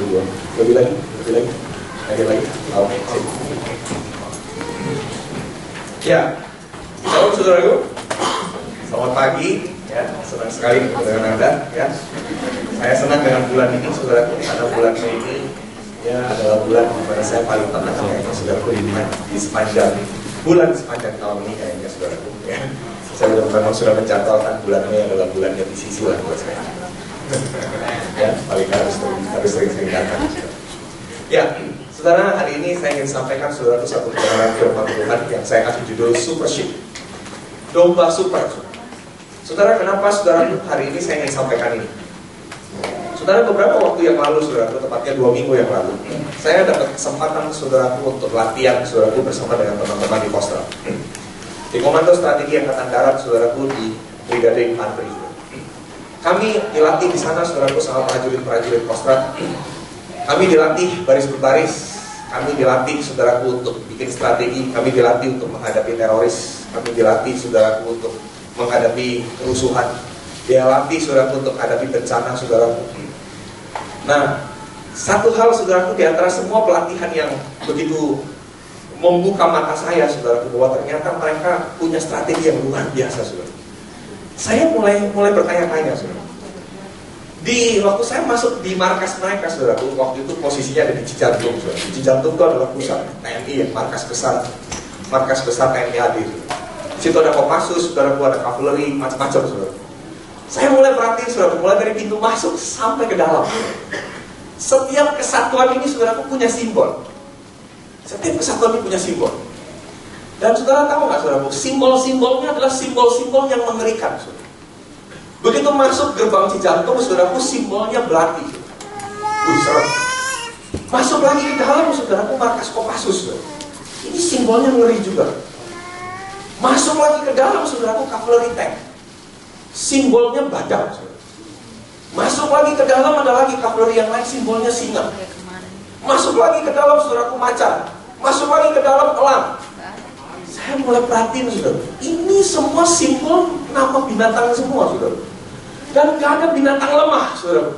dua. Lebih lagi. Lagi. Oke, sip. Ya, shalom saudaraku. Selamat pagi. Ya, senang sekali bertemu dengan Anda. Ya, saya senang dengan bulan ini, saudaraku, karena bulan Mei ini ya adalah bulan di mana saya paling tenang kayaknya, saudaraku, di sepanjang bulan sepanjang tahun ini kayaknya, saudaraku. Ya, saya memang sudah mencatatkan bulan Mei adalah bulan yang sisi buat saya. Ya, paling harus sering datang. Ya, saudara, hari ini saya ingin sampaikan saudaraku satu kebenaran firman Tuhan yang saya kasih judul Super Sheep, domba super. Saudara, kenapa saudara hari ini saya ingin sampaikan ini? Saudara, beberapa waktu yang lalu, saudara, tepatnya 2 minggu yang lalu, saya dapat kesempatan saudaraku untuk latihan saudaraku bersama dengan teman-teman di Kostrad. Di Komando Strategi Angkatan Darat, saudaraku, di Brigade Infanteri. Kami dilatih di sana, saudaraku, sama prajurit-prajurit Kostrad. Kami dilatih baris berbaris. Kami dilatih, saudaraku, untuk bikin strategi. Kami dilatih untuk menghadapi teroris. Kami dilatih, saudaraku, untuk menghadapi kerusuhan. Dia latih saudaraku untuk menghadapi bencana, saudaraku. Nah, satu hal, saudaraku, di antara semua pelatihan yang begitu membuka mata saya, saudaraku, bahwa ternyata mereka punya strategi yang luar biasa, saudaraku. Saya mulai bertanya-tanya, saudaraku. Waktu saya masuk di markas mereka, saudaraku, waktu itu posisinya ada di Cijantung, saudaraku. Cijantung itu adalah pusat TNI, ya, markas besar TNI AD. Di situ ada Kopassus, saudaraku, ada kavaleri, macam-macam, saudara. Saya mulai perhatiin, saudara, mulai dari pintu masuk sampai ke dalam. Setiap kesatuan ini, saudaraku, punya simbol. Setiap kesatuan ini punya simbol. Dan saudara tahu nggak, saudaraku, simbol-simbolnya adalah simbol-simbol yang mengerikan, saudara. Begitu masuk gerbang Cijantung, saudaraku, simbolnya berarti. Serem. Masuk lagi ke dalam, saudaraku, markas Kopassus, saudara. Ini simbolnya ngeri juga. Masuk lagi ke dalam, saudaraku, kavaleri tank. Simbolnya badak, saudara. Masuk lagi ke dalam, ada lagi kavaleri yang lain, simbolnya singa. Masuk lagi ke dalam, saudaraku, macan. Masuk lagi ke dalam, elang. Saya mulai perhatiin, saudara. Ini semua simbol nama binatang semua, saudara. Dan gak ada binatang lemah, saudara.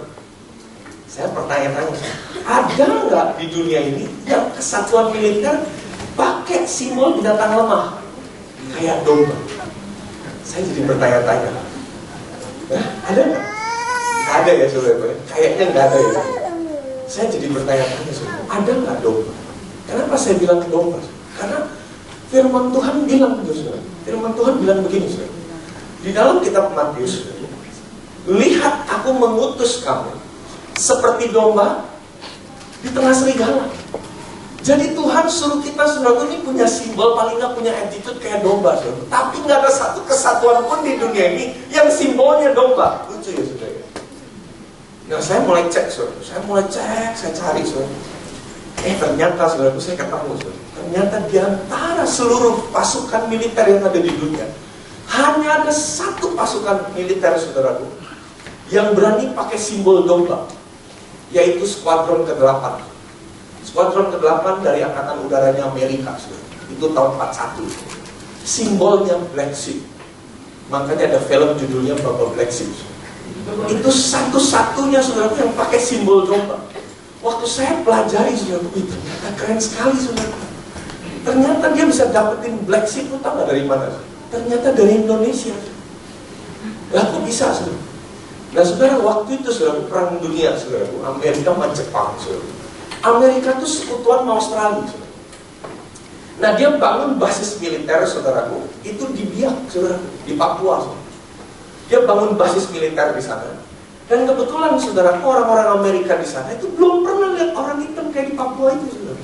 Saya bertanya-tanya, ada nggak di dunia ini yang kesatuan militer pakai simbol binatang lemah? Kayak domba. Saya jadi bertanya-tanya, ada nggak? Nggak ada ya, saudara. Kayaknya nggak ada ya. Saya jadi bertanya-tanya, saudara, ada nggak domba? Kenapa saya bilang domba? Karena firman Tuhan bilang, saudara. Firman Tuhan bilang begini, saudara. Di dalam kitab Matius, lihat aku mengutus kamu seperti domba di tengah serigala. Jadi Tuhan suruh kita, saudara, ini punya simbol, paling nggak punya attitude kayak domba, saudara. Tapi nggak ada satu kesatuan pun di dunia ini yang simbolnya domba. Lucu ya, saudara. Nah, saya mulai cek, saudara. Saya cari, saudara. Ternyata, saudara, saya ketemu, saudara. Ternyata di antara seluruh pasukan militer yang ada di dunia, hanya ada satu pasukan militer, saudaraku, yang berani pakai simbol domba, yaitu Skuadron ke-8. Skuadron ke-8 dari Angkatan Udaranya Amerika, saudara. Itu tahun 41. Simbolnya Black Sheep. Makanya ada film judulnya Bapak Black Sheep. Itu satu-satunya, saudara, yang pakai simbol domba. Waktu saya pelajari, saudara, ternyata keren sekali, saudara. Ternyata dia bisa dapetin Black Sheep, lu tahu gak dari mana? Ternyata dari Indonesia. Lah kok bisa, saudara? Nah, saudara, waktu itu, saudara, perang dunia, saudara, Amerika sama Jepang, saudara. Amerika itu sekutuan sama Australia, saudara. Nah, dia bangun basis militer, saudaraku, itu di Biak, saudaraku, di Papua, saudara. Dia bangun basis militer di sana. Dan kebetulan, saudaraku, orang-orang Amerika di sana itu belum pernah lihat orang hitam kayak di Papua itu, saudara.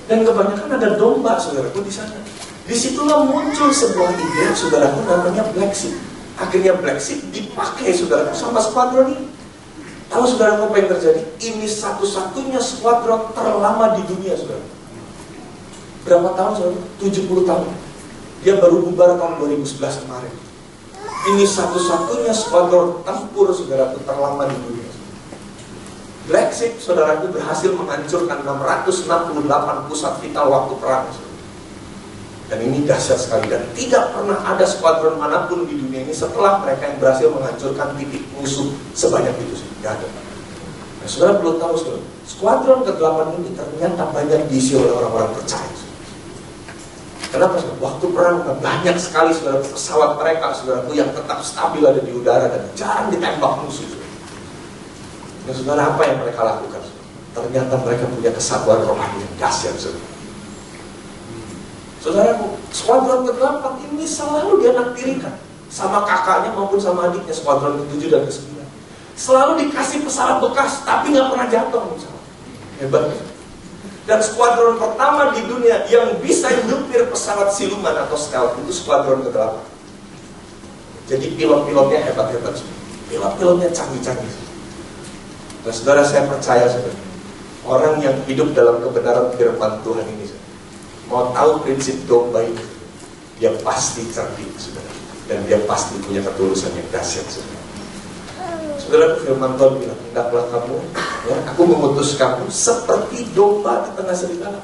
Dan kebanyakan ada domba, saudaraku, di sana. Disitulah muncul sebuah ide, saudaraku, namanya Black Sheep. Akhirnya Black Sheep dipakai, saudaraku, sama skuadron ini. Tahu, saudaraku, apa yang terjadi? Ini satu-satunya skuadron terlama di dunia, saudara. Berapa tahun, saudara? 70 tahun. Dia baru bubar tahun 2011 kemarin. Ini satu-satunya skuadron tempur, saudaraku, terlama di dunia. Black Sheep, saudaraku, berhasil menghancurkan 668 pusat vital waktu perang, saudara. Dan ini dahsyat sekali, dan tidak pernah ada skuadron manapun di dunia ini setelah mereka yang berhasil menghancurkan titik musuh sebanyak itu sih. Tidak ada. Nah, saudara perlu tahu, saudara, skuadron ke-8 ini ternyata banyak diisi oleh orang-orang percaya. Kenapa, saudara? Waktu perang banyak sekali, saudara, pesawat mereka, saudara, yang tetap stabil ada di udara dan jarang ditembak musuh. Nah, saudara, apa yang mereka lakukan? Ternyata mereka punya kesatuan rohani yang dahsyat, saudara. Saudaraku, skuadron ke-8 ini selalu dianaktirikan sama kakaknya maupun sama adiknya, skuadron ke-7 dan ke-9. Selalu dikasih pesawat bekas, tapi nggak pernah jatuh pesawat. Hebat. Dan skuadron pertama di dunia yang bisa nyupir pesawat siluman atau stealth itu skuadron ke-8. Jadi pilot-pilotnya hebat-hebat. Pilot-pilotnya canggih-canggih. Nah, saudara, saya percaya, saudara, orang yang hidup dalam kebenaran firman Tuhan ini, saudara, mau tahu prinsip domba itu, dia pasti cerdik, saudara, dan dia pasti punya ketulusan yang dahsyat, saudara. Saudara, firman Tuhan bilang, hendaklah kamu, ya, aku mengutus kamu seperti domba di tengah serigala.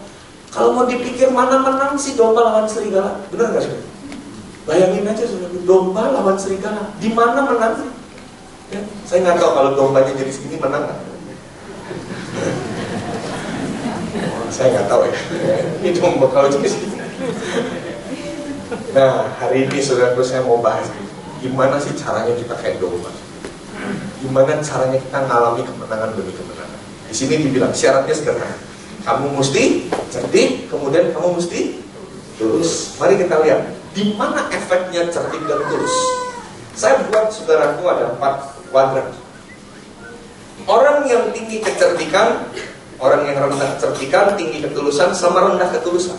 Kalau mau dipikir mana menang sih domba lawan serigala, benar nggak, saudara? Bayangin aja, saudara, domba lawan serigala, di mana menang sih? Ya, saya nggak tahu kalau dombanya jadi segini menang nggak? Saya nggak tahu ya. Ini domba kalau jadi segini. Nah, hari ini saudaraku saya mau bahas gimana sih caranya kita kayak domba. Gimana caranya kita ngalami kemenangan demi kemenangan. Di sini dibilang syaratnya sederhana. Kamu mesti cerdik, kemudian kamu mesti tulus. Mari kita lihat di mana efeknya cerdik dan tulus. Saya buat saudaraku ada 4 kuadran. Orang yang tinggi kecerdikan, orang yang rendah kecerdikan, tinggi ketulusan, sama rendah ketulusan.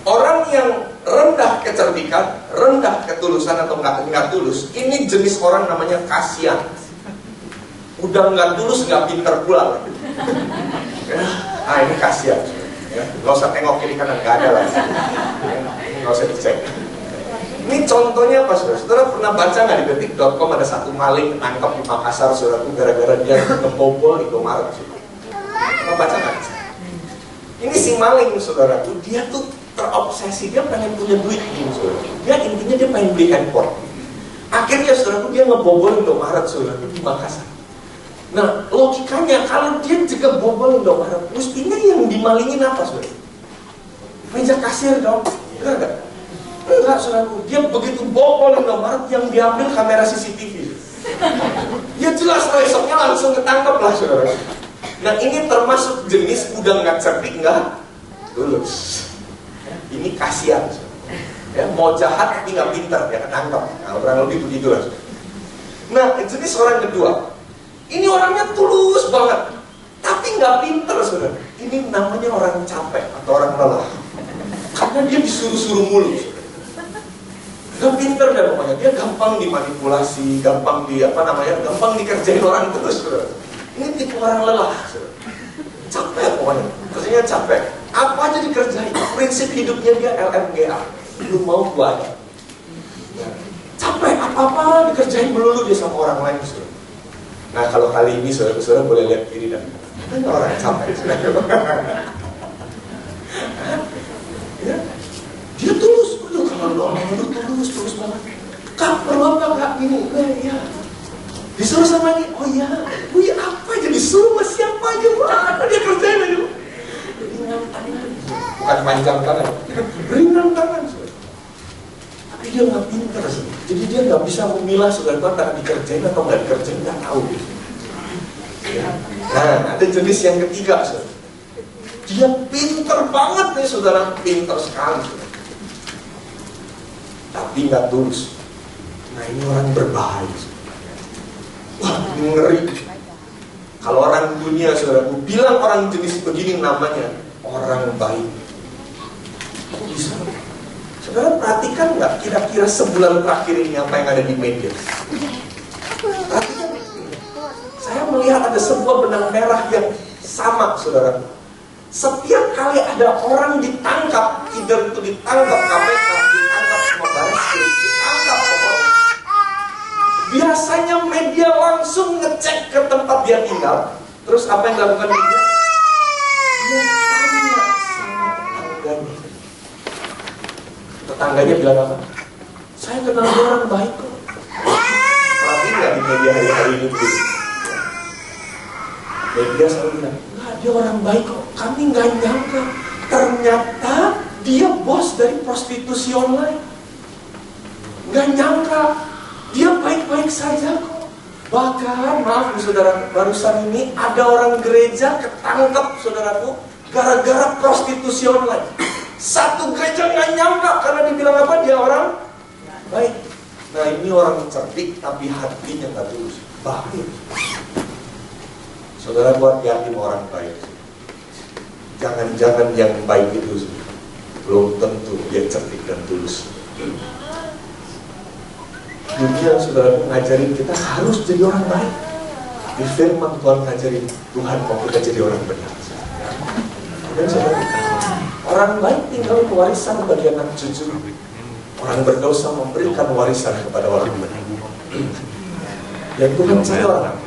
Orang yang rendah kecerdikan, rendah ketulusan atau nggak tulus, ini jenis orang namanya kasihan. Udah nggak tulus, nggak pinter pula. Ya, ini kasihan. Ya, nggak usah tengok kiri kanan, nggak ada lagi. Ya, nggak usah dicek. Ini contohnya apa, saudara? Saudara pernah baca nggak di detik.com ada satu maling tangkap di Makassar, saudara, gara-gara dia ngebobol Indomaret. Pernah baca nggak? Ini si maling, saudara, dia tuh terobsesi, dia pengen punya duit gitu, saudara. Dia intinya dia pengen beli handphone. Akhirnya, saudara, dia ngebobol Indomaret, saudara, di Makassar. Nah, logikanya kalau dia juga bobol Indomaret, mestinya yang dimalingin apa, saudara? Meja kasir dong, benar nggak? Enggak, saudaraku, dia begitu bobol Indomaret yang diambil kamera CCTV. Ya jelas lah, esoknya langsung ketangkep lah, saudara. Nah, ini termasuk jenis udah nggak cerdik, nggak tulus. Ini kasihan, ya, mau jahat tapi nggak pintar, ya ketangkep. Nah, orang lebih begitu lah. Nah, jenis orang kedua, ini orangnya tulus banget, tapi nggak pintar, saudara. Ini namanya orang capek atau orang lelah, karena dia disuruh-suruh mulu. Gak pinter deh pokoknya, dia gampang dimanipulasi, gampang gampang dikerjain orang terus, saudara. Ini tipe orang lelah, saudara. Capek pokoknya, kerjanya capek. Apa aja dikerjain, prinsip hidupnya dia LMGA, lu mau gua aja. Capek, apa-apa dikerjain melulu dia sama orang lain, saudara. Nah, kalau kali ini saudara boleh lihat kiri dan ini orang capek, saudara. Ya, dia tulus. Kalau lu tulus banget. Kak, perlu apa kak ini? Ya. Disuruh sama ini, oh ya apa aja disuruh sama siapa aja, wah dia kerjain aja. Ringan tangan, bukan panjang tangan, ringan tangan. Tapi dia nggak pintar, jadi dia nggak bisa memilah saudara antara dikerjain atau nggak dikerjain, nggak tahu. Ya. Nah, ada jenis yang ketiga, saudara. Dia pintar banget nih, saudara, pintar sekali, saudara. Tapi nggak tulus. Nah, ini orang berbahaya. Wah, ngeri. Kalau orang dunia, saudara, bilang orang jenis begini namanya orang baik. Kok bisa? Saudara perhatikan nggak kira-kira sebulan terakhir ini apa yang ada di media? Perhatikan. Saya melihat ada sebuah benang merah yang sama, saudara. Setiap kali ada orang ditangkap, either itu ditangkap KPK, ditangkap sama Barreskrim, ditangkap pokoknya, biasanya media langsung ngecek ke tempat dia tinggal. Terus apa yang dilakukan media? Dia tanya sama tetangganya. Tetangganya bilang apa? Saya kenal dia orang baik kok. Perhatiin nggak di media hari-hari ini? dia orang baik kok. Kami nggak nyangka ternyata dia bos dari prostitusi online. Nggak nyangka dia baik-baik saja kok. Bahkan maaf saudara, barusan ini ada orang gereja ketangkep saudaraku gara-gara prostitusi online. Satu gereja nggak nyangka karena dibilang apa? Dia orang baik. Nah ini orang cerdik tapi hatinya nggak tulus. Baik. Saudara, buat hati orang baik. Jangan-jangan yang baik itu belum tentu dia cerdik dan tulus. Dunia saudara ngajarin kita harus jadi orang baik. Di firman Tuhan ngajarin Tuhan mau kita jadi orang benar. Dan saudara, orang baik tinggal warisan bagi anak cucu. Orang berdosa memberikan warisan kepada orang benar. Dan Tuhan cari orang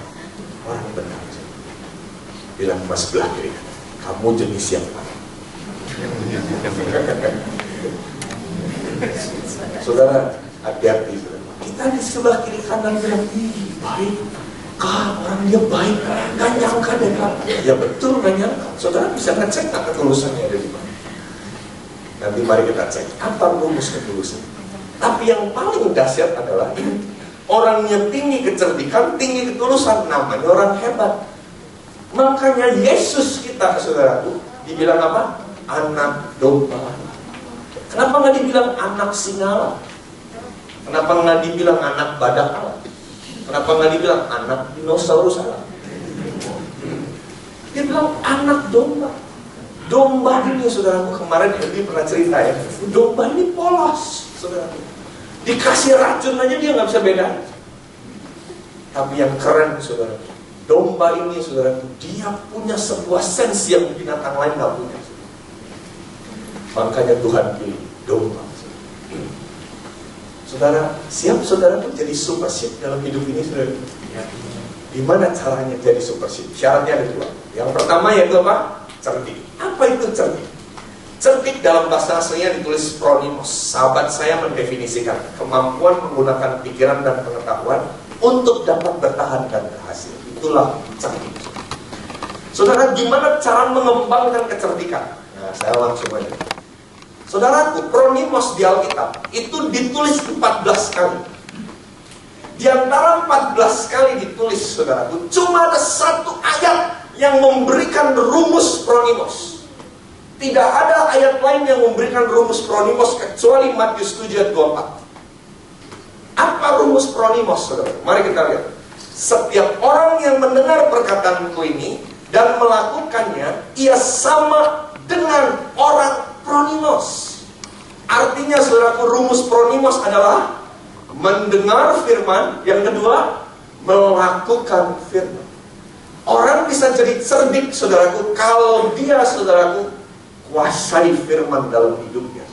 benar. Bilang mas sebelah kiri, kamu jenis siapa? Saudara, hati-hati. Kita di sebelah kiri kanan bilang, ih baik, kak orang dia baik, gak nyangka deh kak. Ya betul gak nyangka. Saudara bisa ngecek gak ketulusannya ada di mana? Nanti mari kita cek apa rumus ketulusan. Tapi yang paling dahsyat adalah ini, orangnya tinggi kecerdikan, tinggi ketulusan, namanya orang hebat. Makanya Yesus kita, saudaraku, dibilang apa? Anak domba. Kenapa nggak dibilang anak singa? Kenapa nggak dibilang anak badak Allah? Kenapa nggak dibilang anak dinosaurus Allah? Dia bilang anak domba. Domba ini, saudaraku, kemarin Henry pernah cerita ya. Domba ini polos, saudaraku. Dikasih racun aja dia nggak bisa bedain. Tapi yang keren, saudaraku, domba ini, saudaraku, dia punya sebuah sensi yang binatang lain nggak punya. Makanya Tuhan pilih domba. Saudara, siap saudara tuh jadi super sheep dalam hidup ini, saudara? Gimana caranya jadi super sheep? Syaratnya ada dua. Yang pertama yaitu apa? Cerdik. Apa itu cerdik? Cerdik dalam bahasa aslinya ditulis pronimos. Sahabat saya mendefinisikan kemampuan menggunakan pikiran dan pengetahuan untuk dapat bertahan dan berhasil. Itulah cerdik. Saudara, gimana cara mengembangkan kecerdikan? Nah, saya langsung aja. Saudaraku, pronimos di Alkitab itu ditulis 14 kali. Di antara 14 kali ditulis, saudaraku, cuma ada satu ayat yang memberikan rumus pronimos. Tidak ada ayat lain yang memberikan rumus pronimos kecuali Matius 7 ayat 24. Apa rumus pronimos, saudara? Mari kita lihat. Setiap orang yang mendengar perkataanku ini dan melakukannya, ia sama dengan orang pronimos. Artinya, saudaraku, rumus pronimos adalah mendengar firman, yang kedua, melakukan firman. Orang bisa jadi cerdik, saudaraku, kalau dia, saudaraku, kuasai firman dalam hidupnya.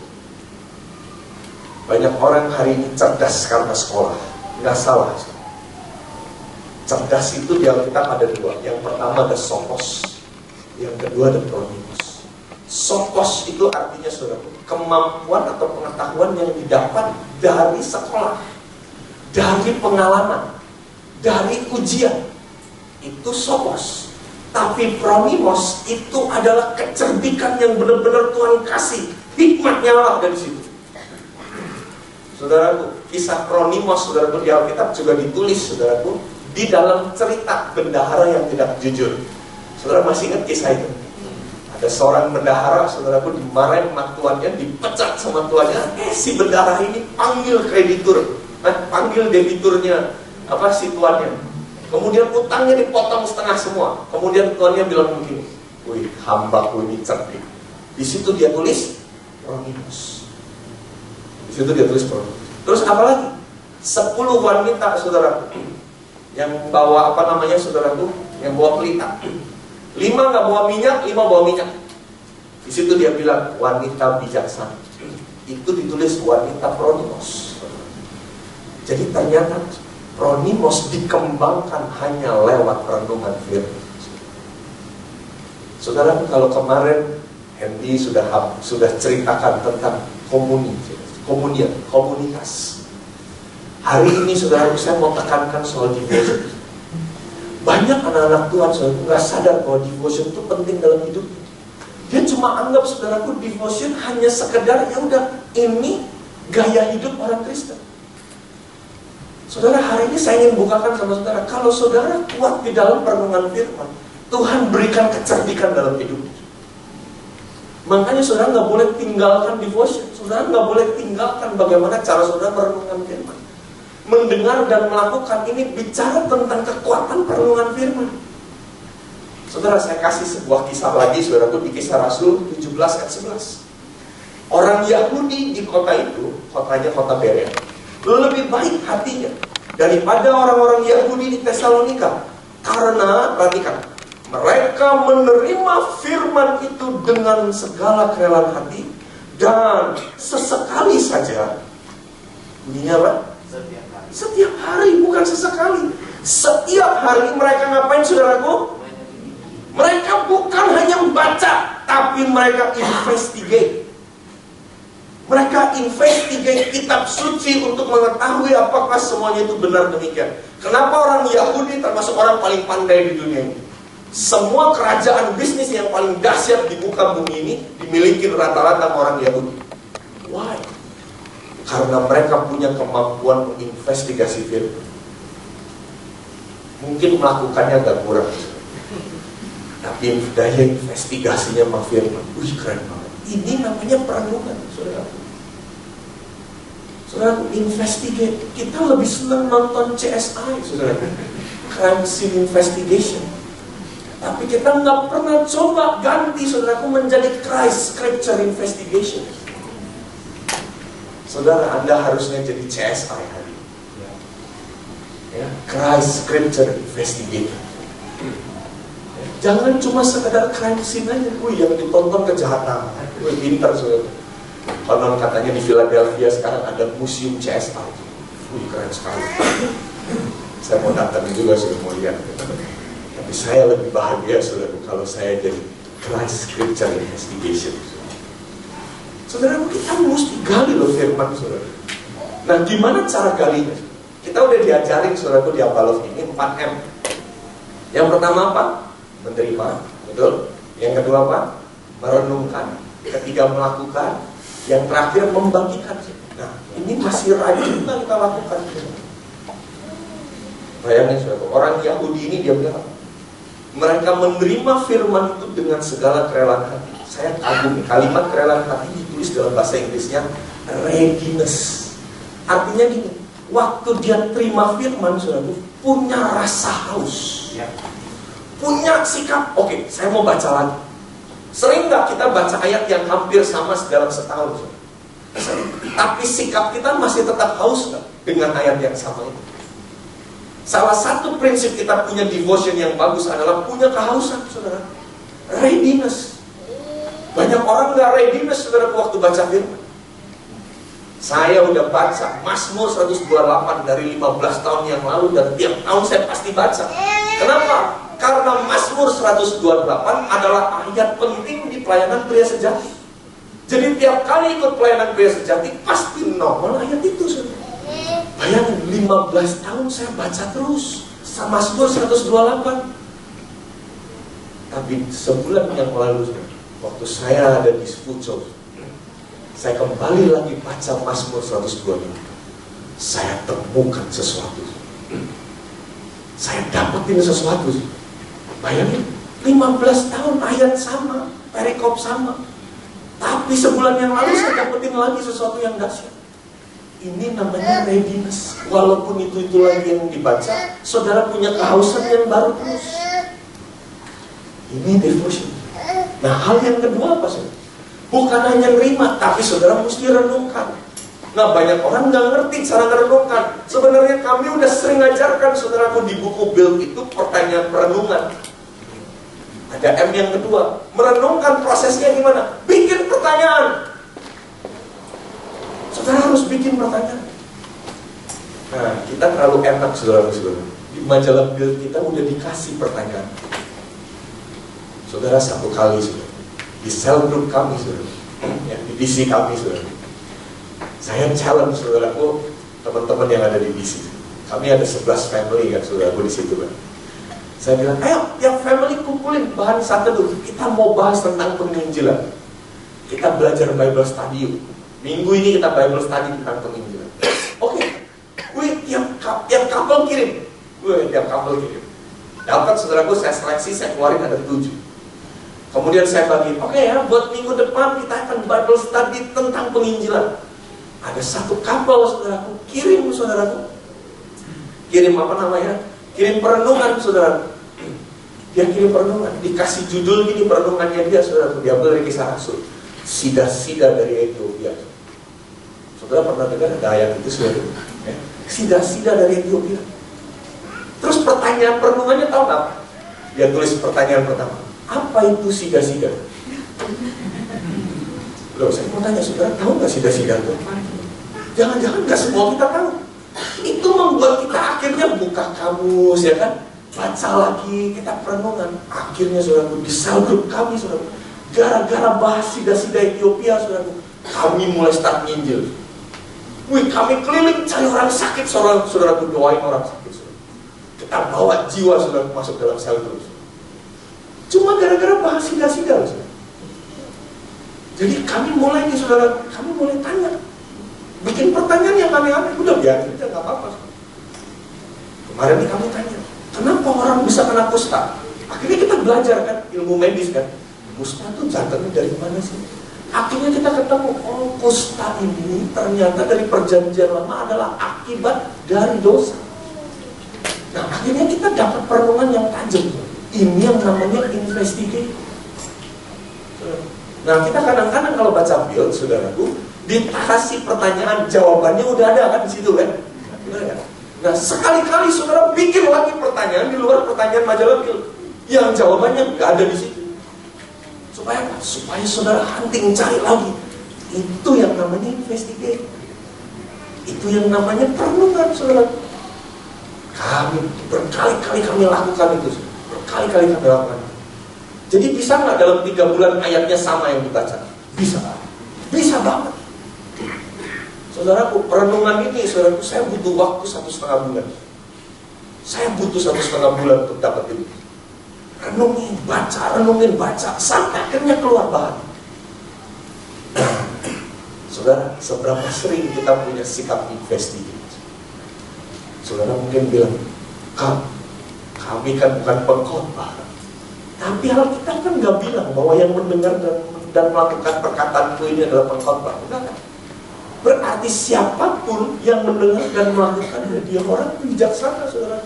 Banyak orang hari ini cerdas karena sekolah. Nggak salah. Cerdas itu di Alkitab ada dua. Yang pertama ada sopos, yang kedua ada pronimos. Sopos itu artinya, saudaraku, kemampuan atau pengetahuan yang didapat dari sekolah, dari pengalaman, dari ujian. Itu sopos. Tapi pronimos itu adalah kecerdikan yang benar-benar Tuhan kasih. Hikmatnya Allah dari situ. Saudaraku, kisah pronimos, saudaraku, di Alkitab juga ditulis, saudaraku, di dalam cerita bendahara yang tidak jujur. Saudara masih ingat kisah itu? Ada seorang bendahara, saudaraku, dimarahin sama tuannya, dipecat sama tuannya. Si bendahara ini panggil kreditur, panggil debiturnya, si tuannya. Kemudian utangnya dipotong setengah semua. Kemudian tuannya bilang begini, wih, hambaku ini cerdik. Di situ dia tulis pronimos. Di situ dia tulis pronimos. Terus apa lagi? 10 wanita, saudaraku, yang bawa saudaraku, yang bawa pelita. 5 nggak bawa minyak, 5 bawa minyak. Di situ dia bilang wanita bijaksana. Itu ditulis wanita pronimos. Jadi ternyata pronimos dikembangkan hanya lewat renungan firman. Saudara, kalau kemarin Hendy sudah ceritakan tentang komunitas. Hari ini, saudara, saya mau tekankan soal devotion. Banyak anak-anak Tuhan, saudaraku, nggak sadar bahwa devotion itu penting dalam hidup. Dia cuma anggap, saudaraku, devotion hanya sekedar, ya udah, ini gaya hidup orang Kristen. Saudara, hari ini saya ingin bukakan sama saudara, kalau saudara kuat di dalam perenungan firman, Tuhan berikan kecerdikan dalam hidup. Makanya saudara nggak boleh tinggalkan devotion. Saudara nggak boleh tinggalkan bagaimana cara saudara merenungkan firman. Mendengar dan melakukan ini bicara tentang kekuatan perenungan firman. Saudara, saya kasih sebuah kisah lagi, saudaraku, di Kisah Rasul 17 ayat 11. Orang Yahudi di kota itu, kotanya kota Berea, lebih baik hatinya daripada orang-orang Yahudi di Tesalonika. Karena, perhatikan, mereka menerima firman itu dengan segala kerelaan hati, dan sesekali saja, bunyinya apa? Setiap hari, bukan sesekali. Setiap hari mereka ngapain, saudaraku? Mereka bukan hanya baca, tapi mereka investigate. Mereka investigate kitab suci untuk mengetahui apakah semuanya itu benar demikian. Kenapa orang Yahudi termasuk orang paling pandai di dunia ini? Semua kerajaan bisnis yang paling dahsyat di muka bumi ini dimiliki rata-rata orang Yahudi. Why? Karena mereka punya kemampuan menginvestigasi firman. Mungkin melakukannya agak kurang, tapi daya investigasinya sama firman, keren banget. Ini namanya perenungan, saudara. Saudara, investigate. Kita lebih senang nonton CSI, saudara, crime scene investigation. Tapi kita nggak pernah coba ganti, saudaraku, menjadi Christ Scripture investigation. Saudara, Anda harusnya jadi CSI hari ini. Ya, Christ Scripture investigator. Jangan cuma sekedar crime scene aja. Yang ditonton kejahatan. Pintar, saudara. Konon katanya di Philadelphia sekarang ada museum CSI. Keren sekali. Saya mau datang juga, sudah mau lihat. Tapi saya lebih bahagia, saudara, kalau saya jadi Christ Scripture investigation. Saudara, kita mesti gali loh firman, saudara. Nah, gimana cara galinya? Kita udah diajarin, saudaraku, di Abalov ini 4M. Yang pertama apa? Menerima, betul. Yang kedua apa? Merenungkan. Ketiga, melakukan. Yang terakhir, membagikan. Nah, ini masih rajin kita lakukan. Bayangin, saudara, orang Yahudi ini dia bilang, mereka menerima firman itu dengan segala kerelaan hati. Saya kagum, kalimat kerelaan hati ditulis dalam bahasa Inggrisnya readiness. Artinya gini, waktu dia terima firman, saudara, punya rasa haus, punya sikap, oke, saya mau baca lagi. Sering nggak kita baca ayat yang hampir sama dalam setahun, saudara? Tapi sikap kita masih tetap haus nggak dengan ayat yang sama itu? Salah satu prinsip kita punya devotion yang bagus adalah punya kehausan, saudara. Readiness. Banyak orang nggak readiness, saudara, waktu baca firman. Saya udah baca Mazmur 128 dari 15 tahun yang lalu, dan tiap tahun saya pasti baca. Kenapa? Karena Mazmur 128 adalah ayat penting di pelayanan pria sejati. Jadi tiap kali ikut pelayanan pria sejati pasti nongol ayat itu, saudara. Bayangin, 15 tahun saya baca terus sama Mazmur 128. Tapi sebulan yang lalu, waktu saya ada di Spucol, saya kembali lagi baca Mazmur 125. Saya temukan sesuatu. Saya dapetin sesuatu. Bayangin, 15 tahun ayat sama, perikop sama. Tapi sebulan yang lalu saya dapetin lagi sesuatu yang dahsyat. Ini namanya readiness. Walaupun itu lagi yang dibaca, saudara punya kehausan yang baru terus. Ini devotion. Nah, hal yang kedua apa, saudara? Bukan hanya nerima, tapi saudara mesti renungkan. Nah, banyak orang nggak ngerti cara merenungkan. Sebenarnya kami udah sering ngajarkan, saudaraku, di buku Build itu pertanyaan perenungan. Ada M yang kedua, merenungkan prosesnya gimana? Bikin pertanyaan. Saudara harus bikin pertanyaan. Nah, kita terlalu enak, saudara-saudara. Di majalah Build kita udah dikasih pertanyaan. Saudara, satu kali, saudara, di cell group kami, saudara, ya, di DC kami, saudara, saya challenge, saudaraku, teman-teman yang ada di DC. Kami ada 11 family, kan, saudaraku, di situ, kan. Saya bilang, ayo tiap family kumpulin bahan satu dulu. Kita mau bahas tentang penginjilan. Kita belajar Bible study. Minggu ini kita Bible study tentang penginjilan. Oke, tiap couple kirim. Tiap couple kirim. Dapat saudaraku, saya seleksi, saya keluarin ada 7. Kemudian saya bagi, oke ya, buat minggu depan kita akan Bible study tentang penginjilan. Ada satu couple saudaraku, kirim saudaraku. Kirim apa namanya? Kirim perenungan saudaraku. Dia kirim perenungan, dikasih judul gini perenungannya dia saudaraku. Diambil dari Kisah Rasul. Sida-sida dari Ethiopia. Saudara pernah dengar ada ayat itu saudara? Sida-sida dari Ethiopia. Terus pertanyaan perenungannya tahu nggak? Dia tulis pertanyaan pertama. Apa itu sida-sida? Loh, saya mau tanya saudara, tahu nggak sida-sida itu? Jangan-jangan nggak semua kita tahu. Itu membuat kita akhirnya buka kamus, ya kan? Baca lagi, kita perenungan. Akhirnya saudaraku, di sel grup kami saudaraku, gara-gara bahas sida-sida Ethiopia saudaraku, kami mulai start nginjil. Kami keliling cari orang sakit saudaraku, doain orang sakit saudaraku. Kita bawa jiwa saudaraku masuk dalam sel grup. Cuma gara-gara bahas sida-sida saudaraku. Jadi kami mulai nih saudara, kami mulai tanya, bikin pertanyaan yang aneh-aneh. Udah biarin aja, nggak apa-apa. Kemarin nih kami tanya, kenapa orang bisa kena kusta? Akhirnya kita belajar kan, ilmu medis kan. Kusta itu jatuhnya dari mana sih? Akhirnya kita ketemu, oh kusta ini ternyata dari perjanjian lama adalah akibat dari dosa. Nah akhirnya kita dapat perenungan yang tajam. Ini yang namanya investigate. Nah kita kadang-kadang kalau baca build, saudaraku, dikasih pertanyaan, jawabannya udah ada kan di situ kan? Nah sekali-kali saudara bikin lagi pertanyaan di luar pertanyaan majalah build, yang jawabannya nggak ada di situ. Supaya apa? Supaya saudara hunting, cari lagi. Itu yang namanya investigate. Itu yang namanya perenungan, saudara. Kami berkali-kali kami lakukan itu, berkali-kali kami lakukan. Jadi bisa nggak dalam 3 bulan ayatnya sama yang dibaca? Bisa, bisa banget. Saudaraku, perenungan ini, saudaraku, saya butuh waktu 1,5 bulan. Saya butuh 1,5 bulan untuk dapat itu. Renungin, baca, sampai akhirnya keluar bahan. Saudara, seberapa sering kita punya sikap investigate? Saudara mungkin bilang, kami kan bukan pengkhotbah. Tapi Alkitab kan nggak bilang bahwa yang mendengar dan melakukan perkataanku ini adalah pengkhotbah. Enggak kan? Berarti siapapun yang mendengar dan melakukannya, dia orang bijaksana, saudara.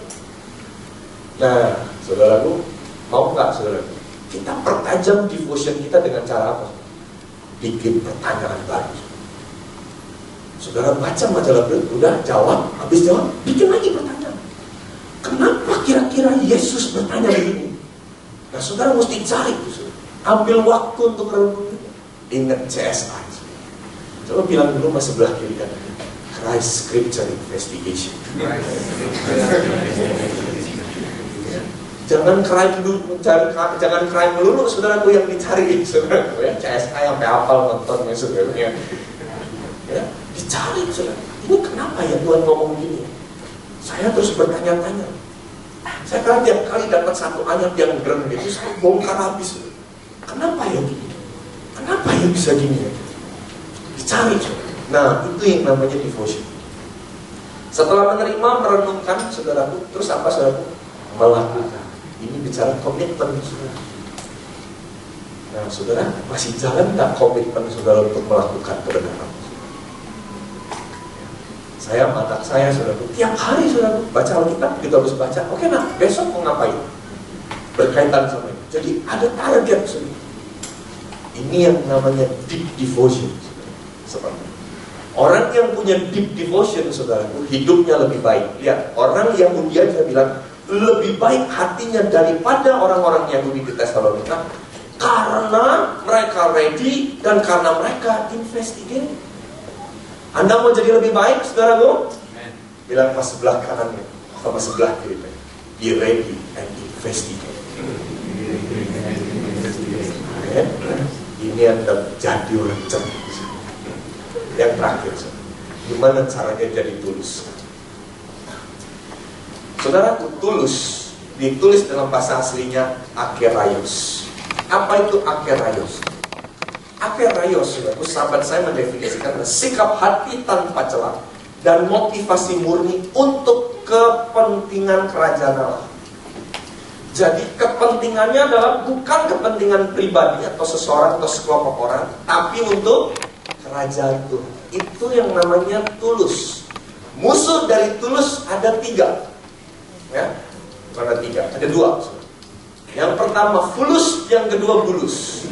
Nah, saudaraku, mau nggak saudaraku? Kita pertajam devotion kita dengan cara apa? Bikin pertanyaan baru. Saudara baca majalah Build, udah jawab, habis jawab, bikin lagi pertanyaan. Kenapa kira-kira Yesus bertanya begini? Nah, saudara mesti cari itu, ambil waktu untuk renung. Ingat CSI. Coba bilang dulu sama sebelah kiri kan, Christ Scripture Investigation. Jangan crime melulu, saudaraku, yang dicari, saudaraku ya. CSI sampai hafal nontonnya, saudaraku ya. Dicari, saudara. Ini kenapa ya Tuhan ngomong gini? Saya terus bertanya-tanya. Saya kan tiap kali dapat satu ayat yang keren gitu, saya bongkar habis. Kenapa ya gini? Kenapa ya bisa gini ya? Dicari. Nah, itu yang namanya devotion. Setelah menerima, merenungkan, saudaraku, terus apa saudaraku? Melakukan. Ini bicara komitmen, saudara. Nah, saudara, masih jalan nggak komitmen saudara untuk melakukan kebenaran? Saya, anak saya, saudaraku, tiap hari saudaraku baca Alkitab, kita harus baca. Oke, nah, besok mau ngapain? Berkaitan sama itu. Jadi ada target, saudara. Ini yang namanya deep devotion, saudara. Seperti orang yang punya deep devotion, saudaraku, hidupnya lebih baik. Lihat, orang Yahudi aja bilang lebih baik hatinya daripada orang-orang Yahudi di Tesalonika, karena mereka ready dan karena mereka investigate. Anda mau jadi lebih baik, saudaraku? Bilang pas sebelah kanannya, sama sebelah kiri, be ready and investigate. Okay. Ini Anda jadi orang cerdik. Yang terakhir, gimana caranya jadi tulus? Saudaraku, tulus ditulis dalam bahasa aslinya akeraios. Apa itu akeraios? Akeraios, sahabat saya mendefinisikan sikap hati tanpa celah dan motivasi murni untuk kepentingan kerajaan Allah. Jadi kepentingannya adalah bukan kepentingan pribadi atau seseorang atau sekelompok orang, tapi untuk kerajaan Tuhan. Itu yang namanya tulus. Musuh dari tulus ada 3. Ya, ada 3, ada 2. Yang pertama fulus, yang kedua bulus.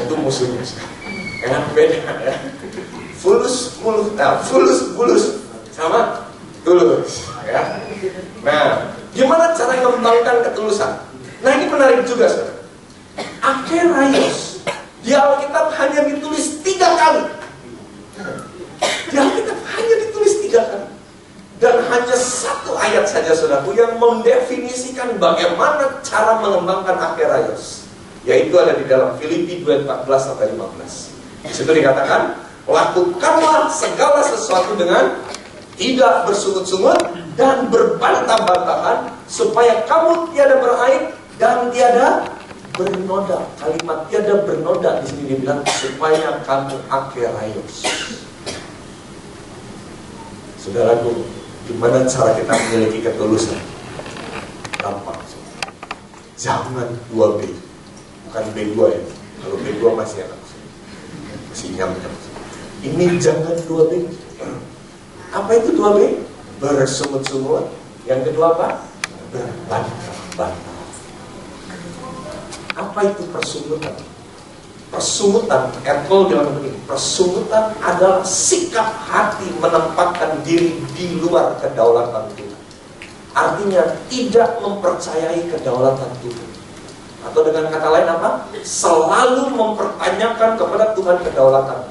Itu musuhnya. Ya, beda ya. Fulus, bulus sama tulus. Ya. Nah, gimana cara mengembangkan ketulusan? Nah, ini menarik juga, saudara. Akeraios di Alkitab hanya ditulis 3 kali. Di Alkitab hanya ditulis 3 kali. Dan hanya 1 ayat saja, saudaraku, yang mendefinisikan bagaimana cara mengembangkan akeraios. Yaitu ada di dalam Filipi 2:14-15. Di situ dikatakan, lakukanlah segala sesuatu dengan tidak bersungut-sungut dan berbantah-bantahan, supaya kamu tiada beraib dan tiada bernoda. Kalimat tiada bernoda di sini dibilang supaya kamu akeraios. Saudaraku, gimana cara kita memiliki ketulusan? Gampang. Jangan 2B, bukan B2 ya. Kalau B2 masih enak, masih nyam-nyam. Ini jangan 2B. Apa itu 2B? Bersungut-sungut. Yang kedua apa? Berbantah-bantah. Apa itu persungutan? Persungutan, Erkol bilang begini, persungutan adalah sikap hati menempatkan diri di luar kedaulatan Tuhan. Artinya tidak mempercayai kedaulatan Tuhan. Atau dengan kata lain apa? Selalu mempertanyakan kepada Tuhan kedaulatan.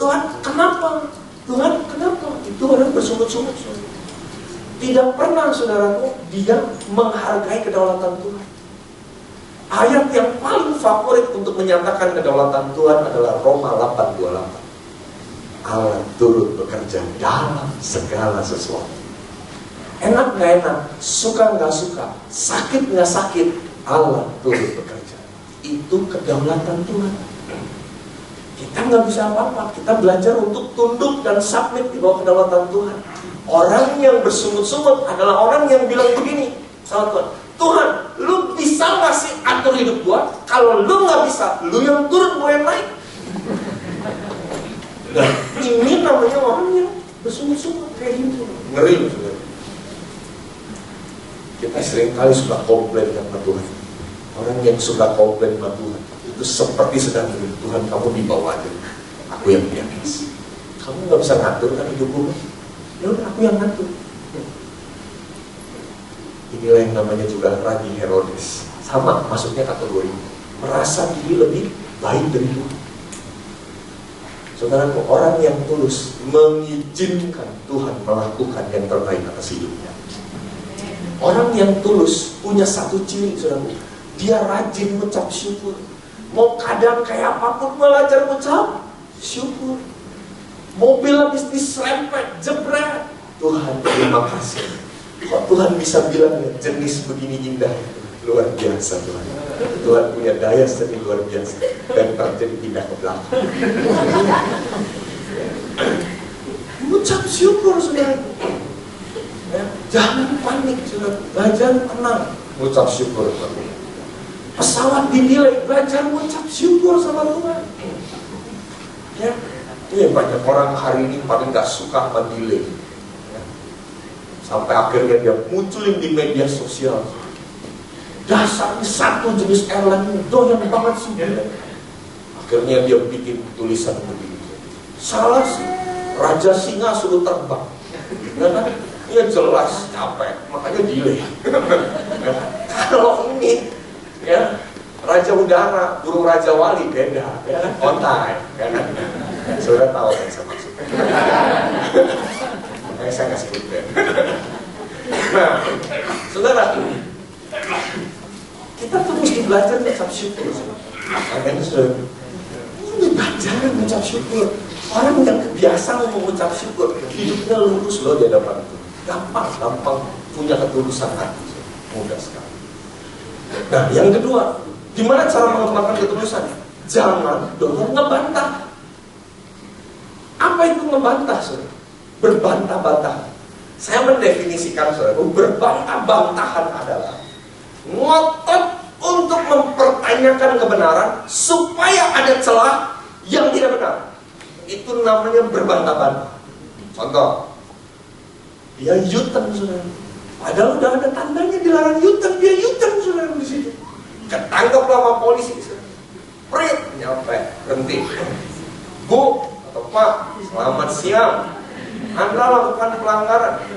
Tuhan, kenapa? Tuhan, kenapa? Itu orang bersungut-sungut. Tidak pernah, saudaraku, dia menghargai kedaulatan Tuhan. Ayat yang paling favorit untuk menyatakan kedaulatan Tuhan adalah Roma 8:28. Allah turut bekerja dalam segala sesuatu. Enak gak enak, suka gak suka, sakit gak sakit, Allah turut bekerja. Itu kedaulatan Tuhan. Kita gak bisa apa-apa. Kita belajar untuk tunduk dan submit di bawah kedaulatan Tuhan. Orang yang bersungut-sungut adalah orang yang bilang begini sama Tuhan, Tuhan, lu bisa gak sih atur hidup gua? Kalau lu gak bisa, lu yang turun, gua yang naik. Dan ini namanya orang yang bersungut-sungut kayak gitu. Ngeri loh, saudara. Kita seringkali suka komplain sama Tuhan. Orang yang suka komplain sama Tuhan itu seperti sedang bilang, Tuhan, kamu di bawah aja, aku yang di atas. Kamu gak bisa ngatur kan hidup gua? Ya udah, aku yang ngatur. Inilah yang namanya juga Raja Herodes. Sama, masuknya kategori merasa diri lebih baik dari Tuhan. Saudaraku, orang yang tulus mengizinkan Tuhan melakukan yang terbaik atas hidupnya. Orang yang tulus punya satu ciri, saudaraku, dia rajin mengucap syukur. Mau keadaan kayak apapun, belajar mengucap syukur. Mobil habis diserempet, jebret, Tuhan terima kasih. Kok Tuhan bisa bilang ya, jenis begini indah, luar biasa Tuhan. Tuhan punya daya seni luar biasa. Dan terjadi pindah ke belakang. Ucap syukur, saudara. Ya, jangan panik, saudara. Belajar tenang, ucap syukur. Pesawat dinilai, belajar ucap syukur sama Tuhan. Ya, ini banyak orang hari ini paling gak suka menilai. Sampai akhirnya dia munculin di media sosial. Dasarnya satu jenis airline doyan banget sih. Akhirnya dia bikin tulisan begini. Salah sih, Raja Singa suruh terbang. Karena dia jelas capek, makanya delay. Kalau ini, ya Raja Udara, burung Raja Wali beda, ya, on time. Ya, sudah tahu yang saya maksud. Saya nggak sebut band. Nah, saudara, kita terus belajar mengucap syukur. Makanya sudah belajar mengucap syukur. Orang yang kebiasaan mengucap syukur, hidupnya lurus loh di hadapan Tuhan. Gampang punya ketulusan hati. Mudah sekali. Nah, yang kedua, gimana cara mengembangkan ketulusan? Jangan dong ngebantah. Apa itu ngebantah, saudara? Berbantah-bantah. Saya mendefinisikan, saudara, berbantah-bantahan adalah ngotot untuk mempertanyakan kebenaran supaya ada celah yang tidak benar. Itu namanya berbantah-bantah. Contoh, dia U-turn, saudara. Padahal udah ada tandanya dilarang U-turn, dia U-turn, saudara, di situ. Ketangkep sama polisi, saudara. Prit, nyampe, berhenti. Bu atau Pak, selamat siang. Anda lakukan pelanggaran.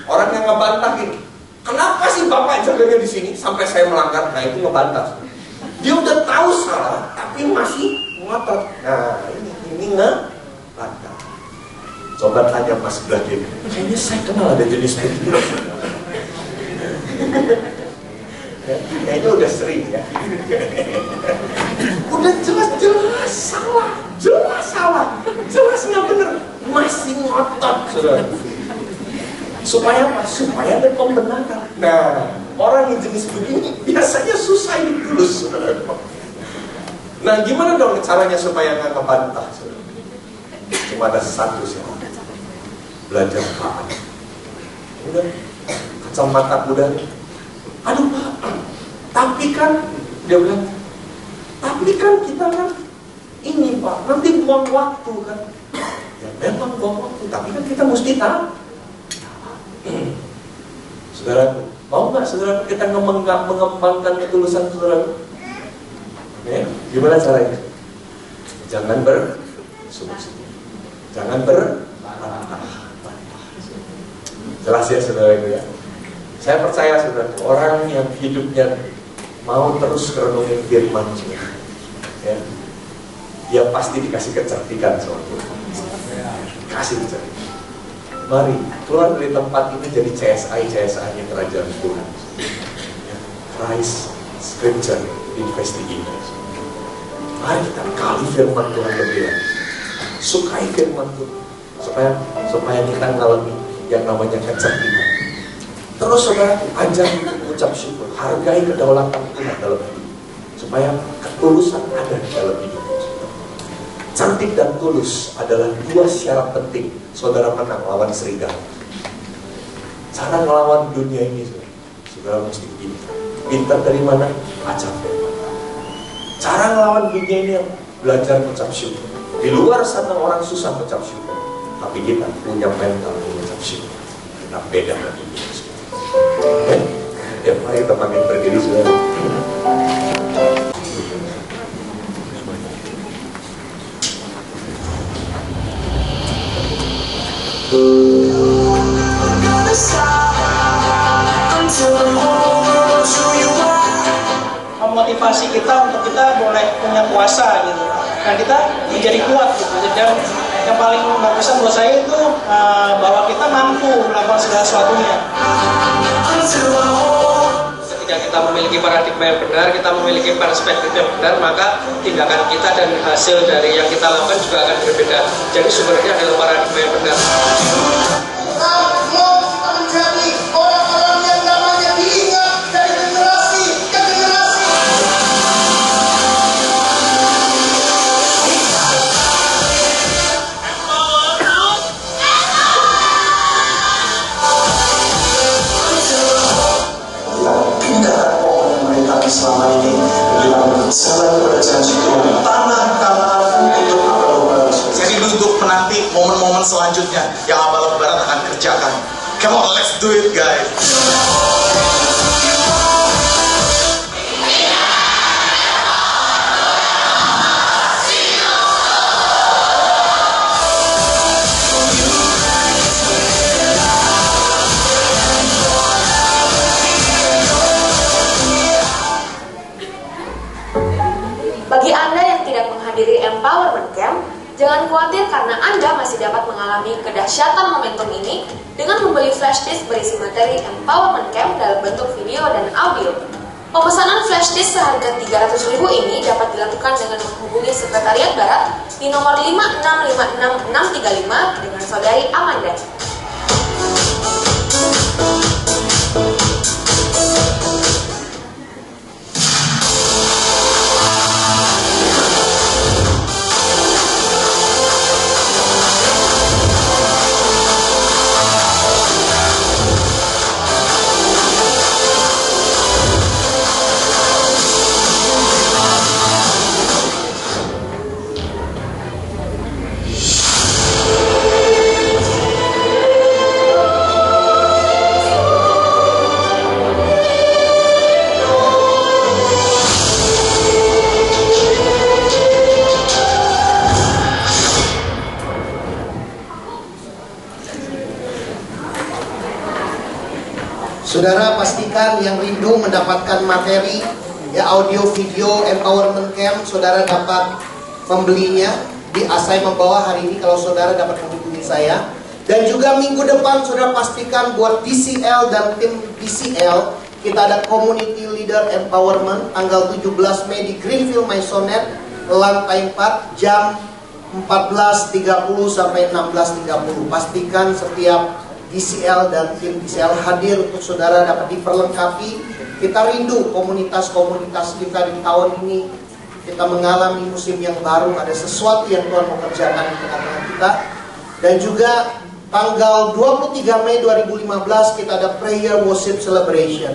Orang yang ngebantah gini, kenapa sih Bapak jaganya di sini sampai saya melanggar? Nah, itu ngebantah. Dia udah tahu salah, tapi masih ngotot. Nah, ini ngebantah. Coba tanya Mas Bladim, kayaknya saya kenal ada jenis begitu. Kayaknya udah sering ya. Udah jelas-jelas salah, jelas nggak bener, masih ngotot, saudara. Supaya apa? Supaya ada pembenaran. Nah, orang yang jenis begini biasanya susah ditulus, saudara. Nah, gimana dong caranya supaya nggak ngebantah, saudara? Cuma ada satu sih, belajar taat. Udah, kacamata kuda. Aduh Pak, tapi kan dia bilang, tapi kan kita kan ini Pak, nanti buang waktu kan. Ya memang buang waktu, tapi kan kita mesti taat. Saudara, mau nggak saudara kita mengembangkan ketulusan saudara? Ya, gimana caranya? Jangan bersungguh-sungguh, jangan berbantah. Jelas ya saudara itu ya. Saya percaya saudara, orang yang hidupnya mau terus merenungi firman Tuhan, ya, dia pasti dikasih kecerdikan sama Tuhan. Kasih kecerdikan. Mari keluar dari tempat ini jadi CSI-nya kerajaan Tuhan. Ya, Christ Scripture Investigators. Mari kita kali firman Tuhan lebih lagi. Sukai firman Tuhan supaya kita mengalami yang namanya kecerdikan. Terus saudara, ajar ucap syukur, hargai kedaulatan Tuhan dalam hidup, supaya ketulusan ada di dalam hidup. Cerdik dan tulus adalah dua syarat penting saudara menang lawan serigala. Cara melawan dunia ini, saudara mesti pintar. Pintar dari mana? Baca firman. Cara melawan dunia ini yang belajar ucap syukur. Di luar sana orang susah ucap syukur, tapi kita punya mental ucap syukur. Kita beda dari dunia. Ya, mari kita makin berdiri saudara. Memotivasi kita untuk kita boleh punya kuasa gitu, dan kita menjadi kuat gitu. Dan yang paling berkesan buat saya itu bahwa kita mampu melakukan segala sesuatunya. Ketika kita memiliki paradigma yang benar, kita memiliki perspektif yang benar, maka tindakan kita dan hasil dari yang kita lakukan juga akan berbeda. Jadi sumbernya adalah paradigma yang benar. Selama ini bilang salah kepada janji Tuhan, tanah untuk abal-abal. Jadi duduk menanti momen-momen selanjutnya yang abal barat akan kerjakan. Come on, let's do it guys. Bagi Anda yang tidak menghadiri Empowerment Camp, jangan khawatir karena Anda masih dapat mengalami kedahsyatan momentum ini dengan membeli flash disk berisi materi Empowerment Camp dalam bentuk video dan audio. Pemesanan flash disk seharga 300.000 ini dapat dilakukan dengan menghubungi Sekretariat Barat di nomor 5656635 dengan Saudari Amanda. Saudara pastikan yang rindu mendapatkan materi ya audio video empowerment camp, saudara dapat membelinya di saya membawa hari ini kalau saudara dapat menghubungi saya. Dan juga minggu depan saudara pastikan buat DCL dan tim DCL kita ada community leader empowerment tanggal 17 Mei di Greenfield Maisonette lantai 4 jam 14.30 sampai 16.30. Pastikan setiap DCL dan tim DCL hadir untuk saudara dapat diperlengkapi. Kita rindu komunitas-komunitas kita di tahun ini. Kita mengalami musim yang baru, ada sesuatu yang Tuhan mau kerjakan di tengah-tengah kita. Dan juga tanggal 23 Mei 2015 kita ada prayer worship celebration.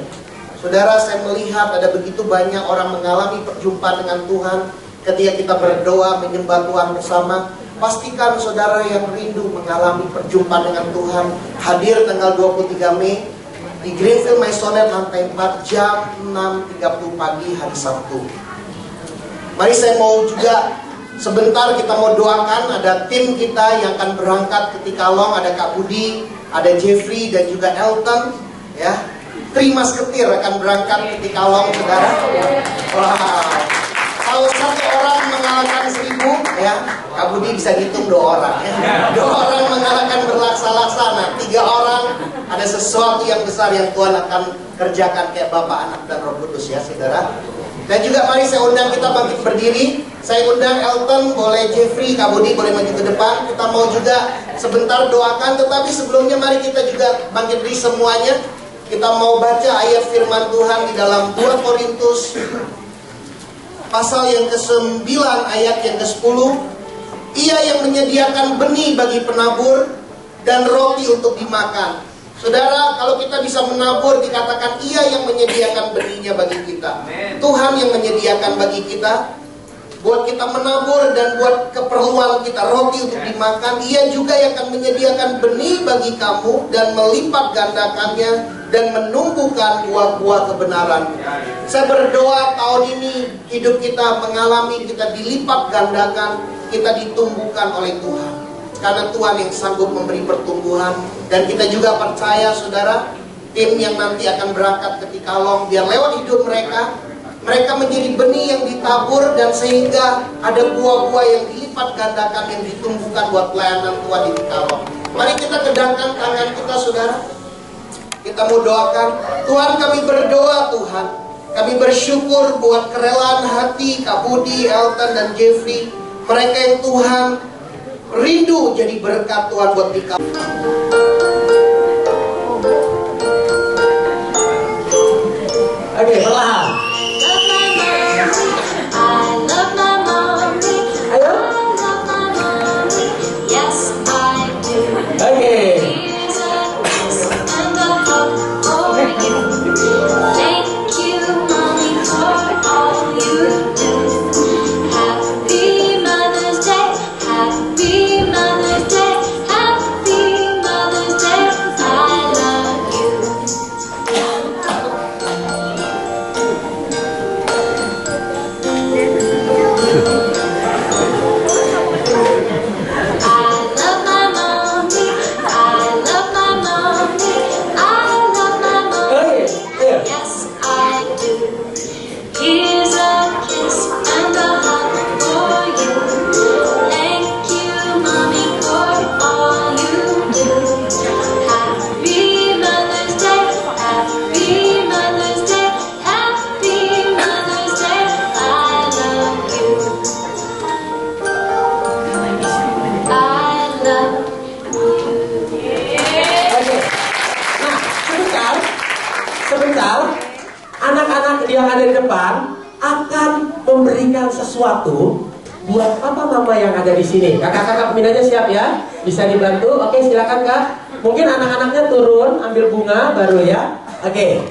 Saudara, saya melihat ada begitu banyak orang mengalami perjumpaan dengan Tuhan ketika kita berdoa menyembah Tuhan bersama. Pastikan saudara yang rindu mengalami perjumpaan dengan Tuhan hadir tanggal 23 Mei di Greenfield Maisonette lantai 4 jam 6.30 pagi hari Sabtu. Mari saya mau juga sebentar kita mau doakan, ada tim kita yang akan berangkat ke Tikalong, ada Kak Budi, ada Jeffrey dan juga Elton ya. 3 masketir akan berangkat ke Tikalong, saudara. Wow. Kalau 1 orang mengalahkan 1000 ya, Kak Budi bisa hitung 2 orang ya. 2 orang mengalahkan berlaksa-laksana, 3 orang ada sesuatu yang besar yang Tuhan akan kerjakan kayak Bapa, Anak dan Roh Kudus ya, saudara. Dan juga mari saya undang kita bangkit berdiri. Saya undang Elton, boleh Jeffrey, Kak Budi boleh maju ke depan. Kita mau juga sebentar doakan, tetapi sebelumnya mari kita juga bangkit berdiri semuanya. Kita mau baca ayat firman Tuhan di dalam 2 Korintus pasal yang ke-9 ayat yang ke-10. Ia yang menyediakan benih bagi penabur dan roti untuk dimakan. Saudara, kalau kita bisa menabur, dikatakan ia yang menyediakan benihnya bagi kita. Tuhan yang menyediakan bagi kita, buat kita menabur dan buat keperluan kita roti untuk dimakan. Ia juga yang akan menyediakan benih bagi kamu dan melipat gandakannya dan menumbuhkan buah-buah kebenaran. Saya berdoa tahun ini hidup kita mengalami, kita dilipat gandakan, kita ditumbuhkan oleh Tuhan. Karena Tuhan yang sanggup memberi pertumbuhan. Dan kita juga percaya saudara, tim yang nanti akan berangkat ke Tikalong, biar lewat hidup mereka menjadi benih yang ditabur dan sehingga ada buah-buah yang dilipat gandakan, yang ditumbuhkan buat pelayanan Tuhan di Tikalong. Mari kita kedangkan tangan kita saudara. Kita mau doakan. Tuhan, kami berdoa Tuhan, kami bersyukur buat kerelaan hati Kak Budi, Elton dan Jeffrey. Mereka yang Tuhan rindu jadi berkat Tuhan buat kita. Oke, perlahan. Ayo. Oke. Anak-anak yang ada di depan akan memberikan sesuatu buat papa mama yang ada di sini. Kakak-kakak peminatnya siap ya? Bisa dibantu? Oke, silakan Kak. Mungkin anak-anaknya turun ambil bunga baru ya. Oke.